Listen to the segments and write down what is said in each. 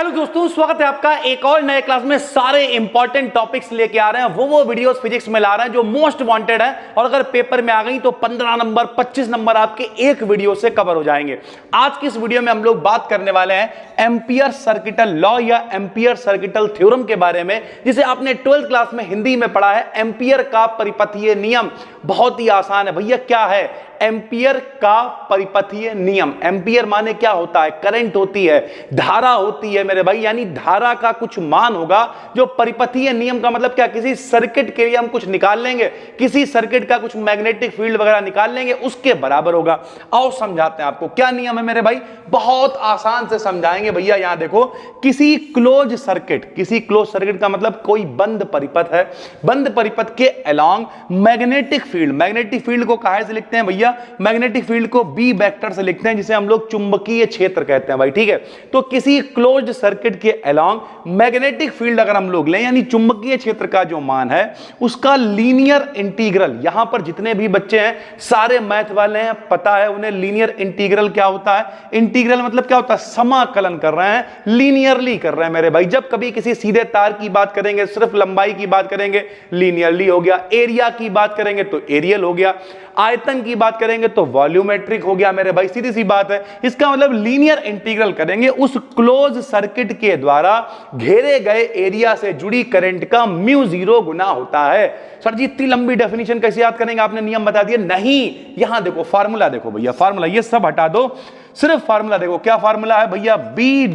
Hello दोस्तों, स्वागत है आपका एक और नए क्लास में। सारे इंपॉर्टेंट टॉपिक्स लेके आ रहे हैं, वो वीडियोस फिजिक्स में ला रहे हैं जो मोस्ट वांटेड है, और अगर पेपर में आ गई तो 15 नंबर 25 नंबर आपके एक वीडियो से कवर हो जाएंगे। आज की इस वीडियो में हम लोग बात करने वाले हैं एम्पियर सर्किटल लॉ या एम्पियर सर्किटल थ्योरम के बारे में, जिसे आपने 12th क्लास में हिंदी में पढ़ा है। एम्पियर का परिपथीय नियम बहुत ही आसान है भैया। क्या है एम्पियर का परिपथीय नियम? एम्पियर माने क्या होता है? करंट होती है, धारा होती है मेरे भाई, यानी धारा का कुछ मान होगा जो परिपथीय नियम का मतलब क्या, किसी सर्किट के लिए हम कुछ निकाल लेंगे, किसी सर्किट का कुछ मैग्नेटिक फील्ड वगैरह निकाल लेंगे, उसके बराबर होगा। आओ समझाते हैं आपको क्या नियम है मेरे भाई, बहुत आसान से समझाएंगे भैया। यहां देखो, किसी क्लोज सर्किट का मतलब कोई बंद परिपथ है, बंद परिपथ के अलोंग मैग्नेटिक फील्ड को काहे से लिखते हैं भैया? मैग्नेटिक फील्ड को बी वेक्टर से लिखते हैं, जिसे हम लोग चुंबकीय क्षेत्र कहते हैं भाई, ठीक है। तो किसी क्लोज्ड सर्किट के अलोंग मैग्नेटिक फील्ड अगर हम लोग लें, यानी चुंबकीय क्षेत्र का जो मान है उसका लीनियर इंटीग्रल, यहां पर जितने भी बच्चे हैं सारे मैथ वाले हैं, पता है उन्हें लीनियर इंटीग्रल क्या होता है। इंटीग्रल मतलब क्या होता है? समाकलन कर रहे हैं, लीनियरली कर रहे हैं मेरे भाई। जब कभी किसी सीधे तार की बात करेंगे, सिर्फ लंबाई की बात करेंगे, लीनियरली हो गया। एरिया की बात करेंगे तो एरियल हो गया। आयतन की बात करेंगे तो वॉल्यूमेट्रिक हो गया मेरे भाई, सीधी सी बात है। इसका मतलब लीनियर इंटीग्रल करेंगे उस क्लोज सर्किट के द्वारा घेरे गए एरिया से जुड़ी करंट का म्यू 0 गुना होता है। सर जी इतनी लंबी डेफिनेशन कैसे याद करेंगे? आपने नियम बता दिया। नहीं, यहां देखो फार्मूला देखो भैया, फार्मूला ये सब हटा दो, सिर्फ फार्मूला देखो। क्या फार्मूला है भैया? बी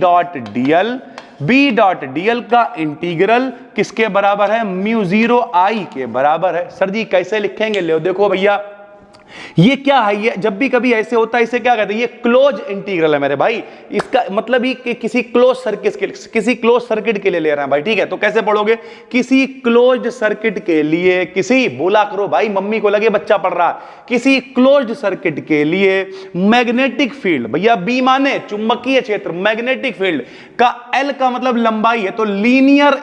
डॉट डीएल का इंटीग्रल किसके बराबर है? म्यू 0 आई के बराबर है। सर जी कैसे लिखेंगे? ले देखो भैया, ये क्या है? ये जब भी कभी ऐसे होता है इसे क्या कहते हैं? ये क्लोज इंटीग्रल है मेरे भाई। इसका मतलब ही कि किसी क्लोज सर्किट के लिए ले रहे हैं भाई, ठीक है। तो कैसे पढ़ोगे? किसी क्लोज्ड सर्किट के लिए, किसी बोला करो भाई, मम्मी को लगे बच्चा पढ़ रहा है। किसी क्लोज्ड सर्किट के लिए मैग्नेटिक फील्ड, भैया बी माने चुंबकीय क्षेत्र, मैग्नेटिक फील्ड का एल का मतलब लंबाई है, तो लीनियर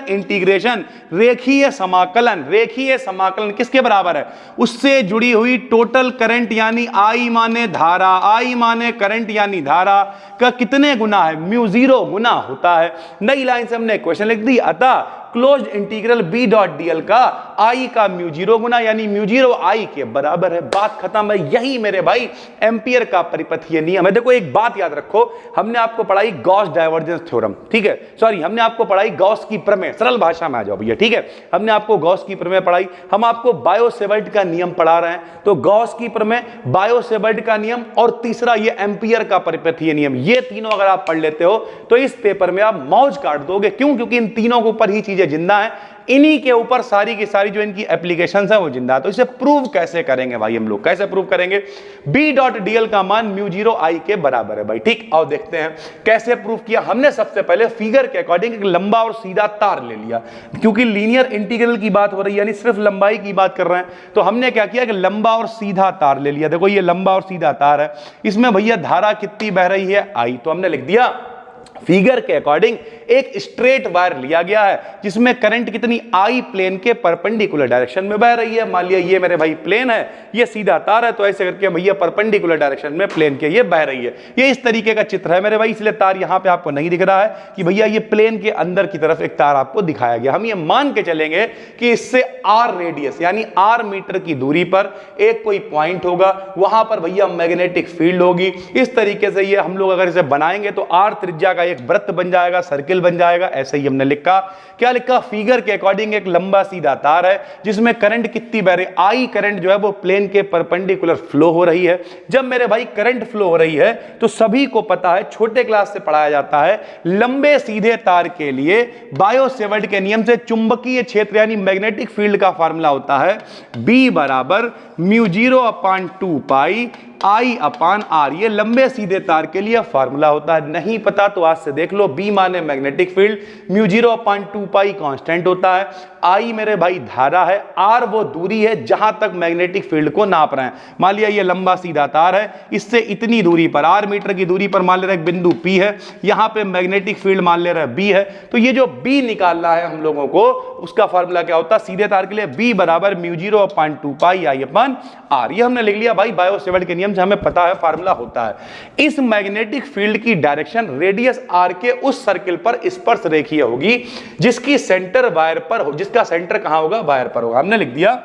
इंटीग्रेशन रेखीय समाकलन किसके बराबर है? उससे जुड़ी हुई टोटल करंट यानी आई माने धारा, आई माने करंट यानी धारा का कितने गुना है? म्यू 0 गुना होता है। नई लाइन से हमने क्वेश्चन लिख दी, अतः closed integral B dot dl का आई का म्यू 0 गुना यानी म्यू 0 आई के बराबर है। बात खत्म है। यही मेरे भाई एम्पियर का परिपथीय नियम है। देखो एक बात याद रखो, हमने आपको पढ़ाई गॉस डाइवर्जेंस थ्योरम, ठीक है, सॉरी हमने आपको पढ़ाई गॉस की प्रमेय, सरल भाषा में आ जाओ भैया, ठीक है। हमने आपको गॉस की प्रमेय पढ़ाई, हम आपको बायो-सेवर्ट का नियम पढ़ा रहे हैं। तो गॉस की प्रमेय, बायो-सेवर्ट का नियम और तीसरा ये एम्पियर का परिपथीय नियम, ये तीनों अगर आप पढ़ लेते हो तो इस पेपर में आप मौज काट दोगे। क्यों? क्योंकि इन तीनों के ऊपर ही चीजें जिंदा है, इन्हीं के ऊपर सारी की सारी जो इनकी एप्लीकेशंस है वो जिंदा है। तो इसे प्रूव कैसे करेंगे भाई हम लोग? कैसे प्रूव करेंगे? बी डॉट डीएल का मान म्यू 0 आई के बराबर है भाई, ठीक। आओ देखते हैं कैसे प्रूव किया। हमने सबसे पहले फिगर के अकॉर्डिंग एक लंबा और सीधा तार ले लिया, क्योंकि लीनियर इंटीग्रल की बात हो रही है, यानी सिर्फ लंबाई की बात कर रहे हैं। तो हमने क्या किया कि लंबा और सीधा तार ले लिया। देखो ये लंबा और सीधा तार है, इसमें भैया धारा कितनी बह रही है? आई। तो हमने लिख दिया फिगर के अकॉर्डिंग एक स्ट्रेट वायर लिया गया है जिसमें करंट कितनी? आई प्लेन के परपेंडिकुलर डायरेक्शन में बह रही है। मान लिया ये मेरे भाई प्लेन है, ये सीधा तार है, तो ऐसे करके भैया परपेंडिकुलर डायरेक्शन में प्लेन के ये बह रही है। ये इस तरीके का चित्र है मेरे भाई, इसलिए तार यहां पे आपको नहीं दिख रहा है कि भैया ये प्लेन के अंदर की तरफ एक तार आपको दिखाया गया। हम ये मान के चलेंगे कि इससे आर रेडियस यानी आर मीटर की दूरी पर एक कोई पॉइंट होगा, वहां पर भैया मैग्नेटिक फील्ड होगी। इस तरीके से ये हम लोग अगर इसे बनाएंगे तो आर त्रिज्या का एक वृत्त बन जाएगा, सर्किल बन जाएगा। ऐसे ही हमने लिखा। क्या लिखा? फिगर के अकॉर्डिंग एक लंबा सीधा तार है जिसमें करंट कितनी बह रही? आई करंट जो है वो प्लेन के परपेंडिकुलर फ्लो हो रही है। जब मेरे भाई करंट फ्लो हो रही है तो सभी को पता है, छोटे क्लास से पढ़ाया जाता है, लंबे सीधे तार के लिए बायो-सेवर्ट के नियम से चुंबकीय क्षेत्र यानी मैग्नेटिक फील्ड का फार्मूला होता है बी बराबर म्यू 0 अपान 2 पाई आई अपान आर। ये लंबे सीधे तार के लिए फार्मूला होता है। नहीं पता तो आज से देख लो। बी माने मैग्नेटिक फील्ड, म्यू 0 अपान 2 पाई कांस्टेंट होता है, आई मेरे भाई धारा है, आर वो दूरी है जहां तक मैग्नेटिक फील्ड को नाप रहे हैं। मान लिया ये लंबा सीधा तार है, इससे इतनी दूरी पर, आर मीटर की दूरी पर मान ले रहे हैं बिंदु पी है, यहां पे मैग्नेटिक फील्ड मान ले रहे हैं बी है। तो ये जो बी निकालना है हम लोगों को, उसका फार्मूला क्या होता है सीधे तार के लिए, B बराबर mu 0/2 pi I upon are. ये हमने लिख लिया भाई, बायो सेवर्ट के नियम से हमें पता है फार्मूला होता है। इस मैग्नेटिक फील्ड की डायरेक्शन रेडियस आर के उस सर्किल पर स्पर्श रेखीय होगी जिसकी सेंटर वायर पर हो, जिसका सेंटर कहां होगा, वायर पर होगा। हमने लिख दिया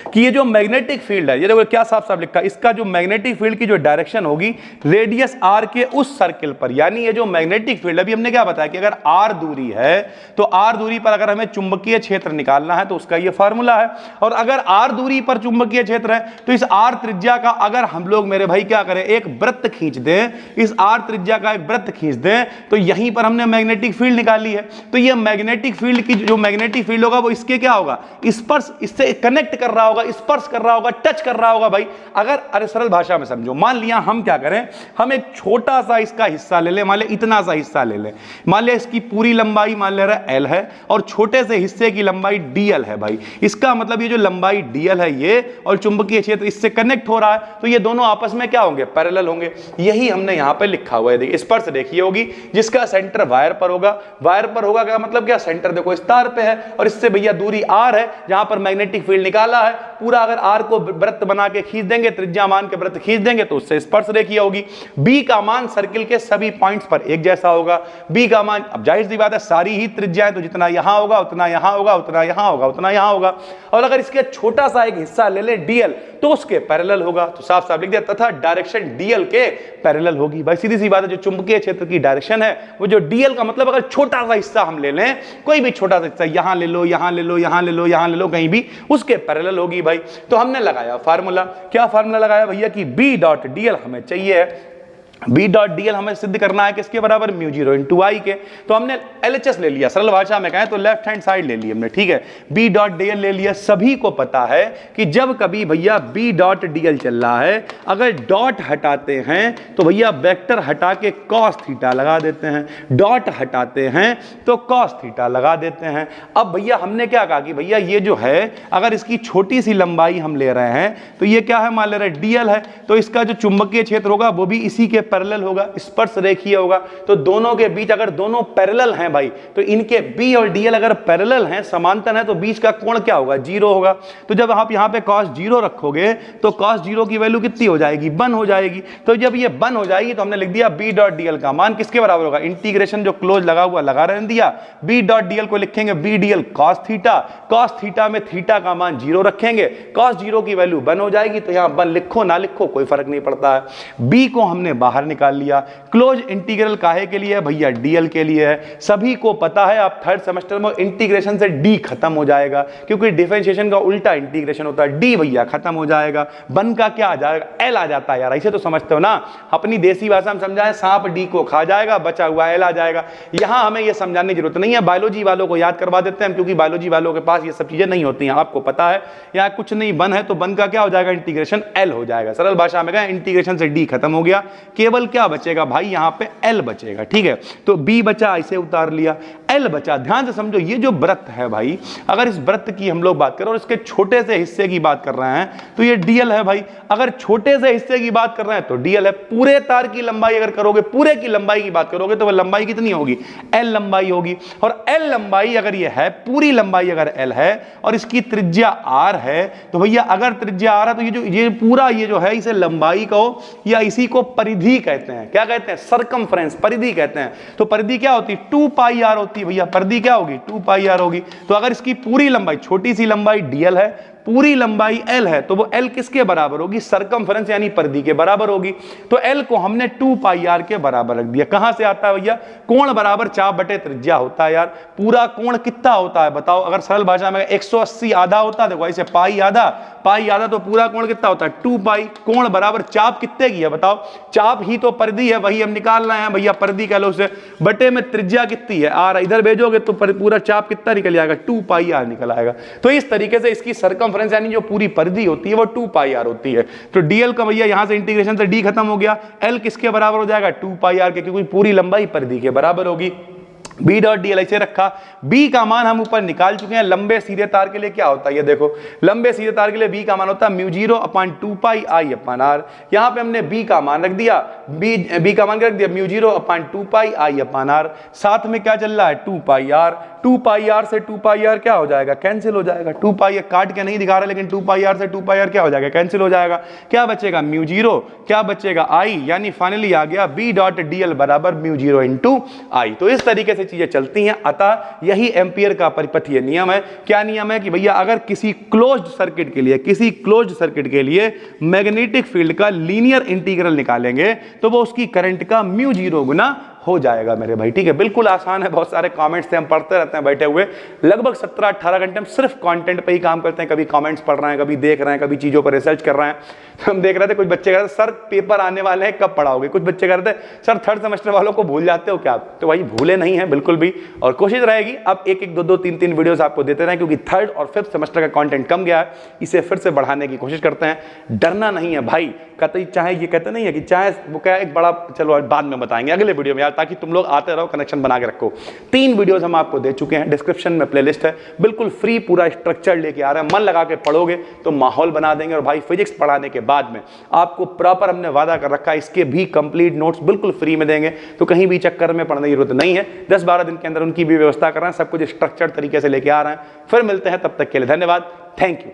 कि ये जो मैग्नेटिक फील्ड है, ये देखो क्या साफ साफ लिखा, इसका जो मैग्नेटिक फील्ड की जो डायरेक्शन होगी रेडियस आर के उस सर्किल पर, यानी ये जो मैग्नेटिक फील्ड, अभी हमने क्या बताया कि अगर आर दूरी है तो आर दूरी पर अगर हमें चुंबकीय क्षेत्र निकालना है तो उसका ये फार्मूला है। और अगर आर दूरी पर चुंबकीय क्षेत्र है तो इस आर त्रिज्या का अगर हम लोग मेरे भाई क्या करें, एक वृत्त खींच दें, इस आर त्रिज्या का एक वृत्त खींच दें तो यहीं पर हमने मैग्नेटिक फील्ड निकाली है। तो ये मैग्नेटिक फील्ड की जो मैग्नेटिक फील्ड होगा वो इसके क्या होगा, स्पर्श, इससे कनेक्ट कर रहा होगा, स्पर्श कर रहा होगा, टच कर रहा होगा भाई। अगर अरे सरल भाषा में समझो, मान लिया हम क्या करें, हम एक छोटा सा इसका हिस्सा ले लें, मान लिया इतना सा हिस्सा ले लें, मान लिया इसकी पूरी लंबाई मान ले रहा एल है और छोटे से हिस्से की लंबाई डीएल है भाई। इसका मतलब ये जो लंबाई डीएल है ये और चुंबकीय क्षेत्र इससे कनेक्ट हो रहा है तो ये दोनों आपस में क्या होंगे, पैरेलल होंगे। यही हमने यहां पे लिखा हुआ है, देखिए स्पर्श रेखीय होगी जिसका सेंटर वायर पर होगा। वायर पर होगा क्या मतलब क्या, सेंटर देखो इस तार पे है और इससे भैया दूरी आर है जहां पर मैग्नेटिक फील्ड निकाला है। पूरा अगर आर को वृत्त बना के खींच देंगे, त्रिज्या मान के वृत्त खींच देंगे तो उससे स्पर्श रेखीय होगी। बी का मान सर्किल के सभी पॉइंट्स पर एक जैसा होगा। बी का मान, अब जाहिर सी बात है सारी ही त्रिज्याएं, तो जितना यहां होगा उतना यहां होगा, उतना यहां होगा, उतना यहां होगा। और अगर इसके छोटा सा एक हिस्सा ले ले डीएल तो उसके पैरेलल होगा। तो साफ साफ लिख दिया, तथा डायरेक्शन डीएल के पैरेलल होगी। भाई सीधी सी बात है, जो चुंबकीय क्षेत्र की डायरेक्शन है वो जो डीएल का मतलब अगर छोटा सा हिस्सा हम ले लें, कोई भी छोटा सा हिस्सा यहां ले लो, यहां ले लो, यहां ले लो, यहां ले लो, कहीं भी, उसके पैरेलल होगी भाई। तो हमने लगाया फार्मूला, क्या फार्मूला लगाया भैया कि बी डॉट डीएल हमें चाहिए है। बी डॉट डीएल हमें सिद्ध करना है किसके बराबर, म्यू 0 इंटू आई के। तो हमने एलएचएस ले लिया, सरल भाषा में कहें तो लेफ्ट हैंड साइड ले ली हमने, ठीक है। बी डॉट डीएल ले लिया। सभी को पता है कि जब कभी भैया बी डॉट डीएल चल रहा है, अगर डॉट हटाते हैं तो भैया वेक्टर हटा के कॉस थीटा लगा देते हैं, डॉट हटाते हैं तो कॉस थीटा लगा देते हैं। अब भैया हमने क्या कहा कि भैया ये जो है अगर इसकी छोटी सी लंबाई हम ले रहे हैं तो ये क्या है, मान ले रहे हैं डीएल है, तो इसका जो चुंबकीय क्षेत्र होगा वो भी इसी के पैरेलल होगा, स्पर्श रेखीय होगा। तो दोनों के बीच अगर दोनों पैरेलल हैं भाई, तो इनके बी और डीएल अगर पैरेलल हैं, समांतर हैं, तो बीच का कोण क्या होगा, 0 होगा। तो जब आप यहां पे cos 0 रखोगे तो cos 0 की वैल्यू कितनी हो जाएगी, 1 हो जाएगी। तो जब ये 1 हो जाएगी तो हमने लिख दिया बी डॉट डीएल का मान किसके बराबर होगा, इंटीग्रेशन जो क्लोज लगा हुआ लगा रहने दिया, बी डॉट डीएल को लिखेंगे B dl cos theta, cos theta में थीटा का मान 0 रखेंगे, cos 0 की वैल्यू 1 हो जाएगी। तो यहां 1 लिखो ना लिखो कोई फर्क नहीं पड़ता है। बी को हमने बाहर निकाल लिया। क्लोज इंटीग्रल काहे के लिए है भैया, डीएल के लिए है। सभी को पता है आप थर्ड सेमेस्टर में इंटीग्रेशन से डी खत्म हो जाएगा, क्योंकि डिफरेंशिएशन का उल्टा इंटीग्रेशन होता है, डी भैया खत्म हो जाएगा, बन का क्या आ जाएगा, एल आ जाता है यार, ऐसे तो समझते हो ना, अपनी देसी भाषा में समझाएं, सांप डी को खा जाएगा, बचा हुआ एल आ जाएगा। यहां हमें यह समझाने की जरूरत नहीं है, बायोलॉजी वालों को याद करवा देते हैं, क्योंकि बायोलॉजी वालों के पास ये सब चीजें नहीं होती हैं, आपको पता है। यहाँ कुछ नहीं, बन है तो बन का क्या हो जाएगा, इंटीग्रेशन एल हो जाएगा। सरल भाषा में कहें इंटीग्रेशन से डी खत्म हो गया, केवल क्या बचेगा भाई, यहां पे एल बचेगा, ठीक है। तो बी बचा, इसे उतार लिया, एल बचा। ध्यान से समझो, ये जो वृत्त है भाई, अगर इस वृत्त की हम लोग बात करें और इसके छोटे से हिस्से की बात कर रहे हैं तो ये डीएल है भाई। अगर छोटे से हिस्से की बात कर रहे हैं तो डीएल है। पूरे तार की लंबाई अगर करोगे, पूरे की लंबाई की बात करोगे तो वह लंबाई कितनी होगी, एल लंबाई होगी। और एल लंबाई अगर ये है, पूरी लंबाई अगर एल है और इसकी त्रिज्या आर है, तो भैया अगर त्रिज्या आर है तो ये पूरा ये जो है इसे लंबाई कहो या इसी को परिधि कहते हैं। क्या कहते हैं, सरकमफ्रेंस, परिधि कहते हैं। तो परिधि क्या होती है, 2 पाई आर होती है भैया। परिधि क्या होगी, 2 पाई आर होगी। तो अगर इसकी पूरी लंबाई, छोटी सी लंबाई डीएल है, पूरी लंबाई एल है, तो वो एल किसके बराबर होगी, सरकमफ्रेंस यानी परिधि के बराबर होगी। तो एल को हमने 2 पाई आर के बराबर रख दिया। कहां से आता है भैया, कोण बराबर चाप बटे त्रिज्या होता है यार। पूरा कोण कितना होता है बताओ, अगर सरल भाषा में 180 आधा होता है, देखो ऐसे पाई आधा, पाई आधा, तो पूरा कोण कितना होता है, 2 पाई। कोण बराबर चाप कितने की है बताओ, चाप ही तो परिधि है, वही हम निकाल रहे हैं भैया, परिधि कह लो उसे, बटे में त्रिज्या कितनी है आर, इधर भेजोगे तो पूरा चाप कितना निकल जाएगा, 2 पाई आर निकल आएगा। तो इस तरीके से इसकी सरकमफ्रेंस यानी जो पूरी परिधि होती है वो 2 पाई आर होती है। तो डीएल का भैया यहां से इंटीग्रेशन से डी खत्म हो गया, एल किसके बराबर हो जाएगा, 2 पाई आर के, क्योंकि पूरी लंबाई परिधि के बराबर होगी। बी डॉट डीएल ऐसे रखा। बी का मान हम ऊपर निकाल चुके हैं। लंबे सीधे तार के लिए क्या होता है, ये देखो, लंबे सीधे तार के लिए बी का मान होता है mu 0/2 pi I upon are. यहां पे हमने बी का मान रख दिया, बी का मान रख दिया mu 0/2 pi I upon are. साथ में क्या चल रहा है, 2 पाई आर। 2 पाई आर से 2 पाई आर क्या हो जाएगा, कैंसिल हो जाएगा। 2 पाई काट के नहीं दिखा रहा, लेकिन 2 पाई आर से 2 पाई आर क्या हो जाएगा, कैंसिल हो जाएगा। क्या बचेगा, म्यू जीरो, क्या बचेगा, आई, यानी फाइनली आ गया बी डॉट डी एल बराबर म्यू जीरो इंटू आई। तो इस तरीके से चीजें चलती हैं। अतः यही एम्पियर का परिपथीय नियम है। क्या नियम है कि भैया अगर किसी क्लोज्ड सर्किट के लिए मैग्नेटिक फील्ड का लीनियर इंटीग्रल निकालेंगे तो वो उसकी करंट का म्यू जीरो गुना हो जाएगा मेरे भाई। ठीक है, बिल्कुल आसान है। बहुत सारे कमेंट्स थे, हम पढ़ते रहते हैं बैठे हुए, लगभग 17-18 घंटे हम सिर्फ कंटेंट पे ही काम करते हैं। कभी कमेंट्स पढ़ रहे हैं, कभी देख रहे हैं, कभी चीज़ों पर रिसर्च कर रहे हैं। हम देख रहे थे कुछ बच्चे कह रहे थे सर पेपर आने वाले हैं कब पढ़ाओगे, कुछ बच्चे कह रहे थे सर थर्ड सेमेस्टर वालों को भूल जाते हो क्या आप। तो भाई भूले नहीं है बिल्कुल भी, और कोशिश रहेगी अब एक एक दो 3 वीडियोस आपको देते रहें, क्योंकि थर्ड और फिफ्थ सेमेस्टर का कंटेंट कम गया है, इसे फिर से बढ़ाने की कोशिश करते हैं। डरना नहीं है भाई, कहते चाहे ये कहते नहीं है कि चाहे वो क्या एक बड़ा, चलो बाद में बताएंगे अगले वीडियो में यार, ताकि तुम लोग आते रहो, कनेक्शन बना के रखो। 3 वीडियोस हम आपको दे चुके हैं, डिस्क्रिप्शन में प्लेलिस्ट है, बिल्कुल फ्री, पूरा स्ट्रक्चर लेके आ रहे हैं। मन लगा के पढ़ोगे तो माहौल बना देंगे। और भाई फिजिक्स पढ़ाने के बाद में आपको प्रॉपर हमने वादा कर रखा है, इसके भी कंप्लीट नोट्स बिल्कुल फ्री में देंगे, तो कहीं भी चक्कर में पढ़ने की जरूरत नहीं है। 10-12 दिन के अंदर उनकी भी व्यवस्था कर रहे हैं, सब कुछ स्ट्रक्चर तरीके से लेके आ रहे हैं। फिर मिलते हैं, तब तक के लिए धन्यवाद, थैंक यू।